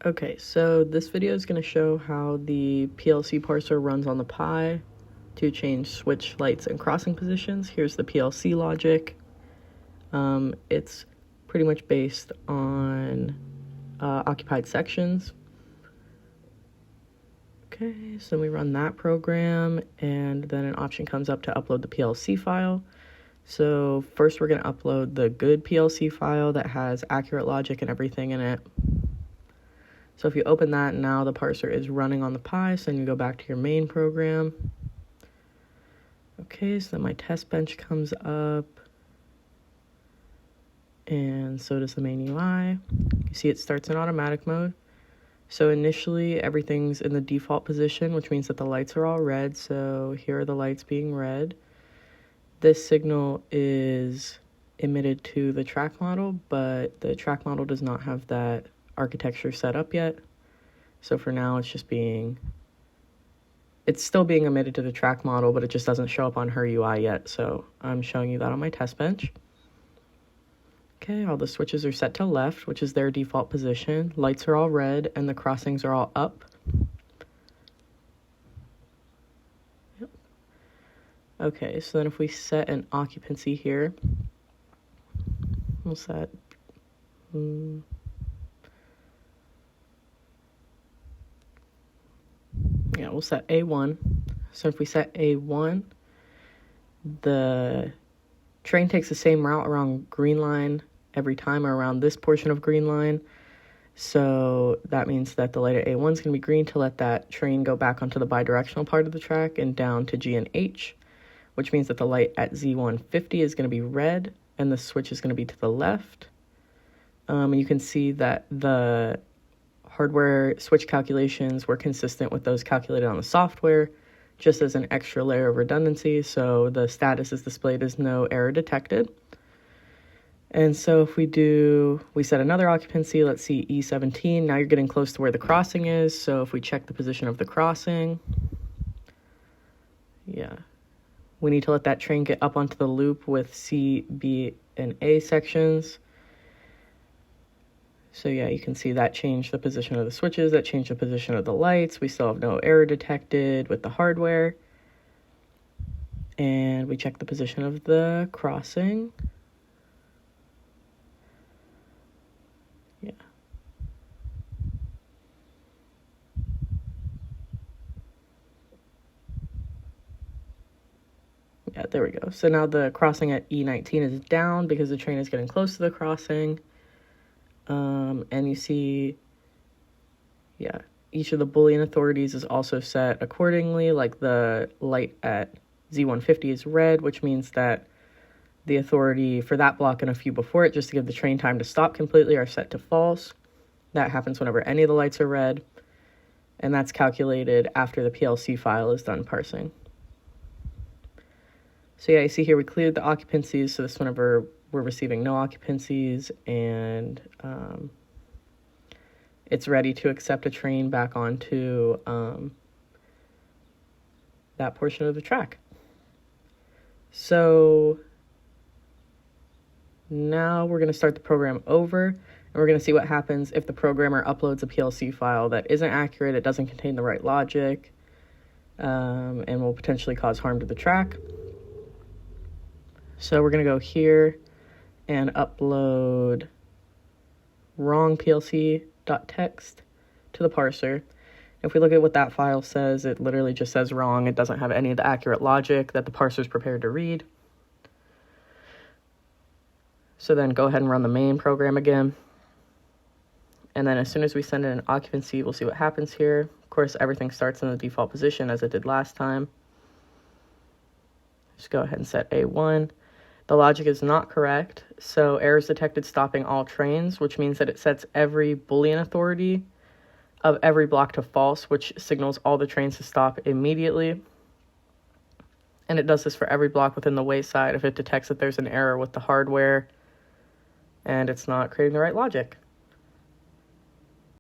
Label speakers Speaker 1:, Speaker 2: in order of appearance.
Speaker 1: Okay, so this video is going to show how the PLC parser runs on the Pi to change switch lights and crossing positions. Here's the PLC logic. It's pretty much based on occupied sections. Okay, so we run that program, and then an option comes up to upload the PLC file. So first we're going to upload the good PLC file that has accurate logic and everything in it. So if you open that, now the parser is running on the Pi, so then you go back to your main program. Okay, so then my test bench comes up, and so does the main UI. You see it starts in automatic mode. So initially everything's in the default position, which means that the lights are all red. So here are the lights being red. This signal is emitted to the track model, but the track model does not have that architecture set up yet. So for now it's still being emitted to the track model, but it just doesn't show up on her UI yet. So I'm showing you that on my test bench. Okay, all the switches are set to left, which is their default position. Lights are all red and the crossings are all up. Yep. Okay, so then if we set an occupancy here, we'll set we'll set A1. So if we set A1, the train takes the same route around green line every time, or around this portion of green line. So that means that the light at A1 is going to be green to let that train go back onto the bidirectional part of the track and down to G and H, which means that the light at Z150 is going to be red and the switch is going to be to the left. And you can see that the hardware switch calculations were consistent with those calculated on the software, just as an extra layer of redundancy. So the status is displayed as no error detected. And so if we set another occupancy, let's see, E17, now you're getting close to where the crossing is. So if we check the position of the crossing, we need to let that train get up onto the loop with C, B, and A sections. So you can see that changed the position of the switches, that changed the position of the lights. We still have no error detected with the hardware. And we check the position of the crossing. Yeah, there we go. So now the crossing at E19 is down because the train is getting close to the crossing. And you see, each of the Boolean authorities is also set accordingly. Like the light at Z150 is red, which means that the authority for that block and a few before it, just to give the train time to stop completely, are set to false. That happens whenever any of the lights are red. And that's calculated after the PLC file is done parsing. So you see here we cleared the occupancies, so this whenever we're receiving no occupancies, and it's ready to accept a train back onto that portion of the track. So now we're going to start the program over, and we're going to see what happens if the programmer uploads a PLC file that isn't accurate, it doesn't contain the right logic, and will potentially cause harm to the track. So we're going to go here and upload wrong PLC.txt to the parser. If we look at what that file says, it literally just says wrong. It doesn't have any of the accurate logic that the parser is prepared to read. So then go ahead and run the main program again. And then as soon as we send in an occupancy, we'll see what happens here. Of course, everything starts in the default position as it did last time. Just go ahead and set A1. The logic is not correct, so errors detected stopping all trains, which means that it sets every Boolean authority of every block to false, which signals all the trains to stop immediately. And it does this for every block within the wayside if it detects that there's an error with the hardware and it's not creating the right logic.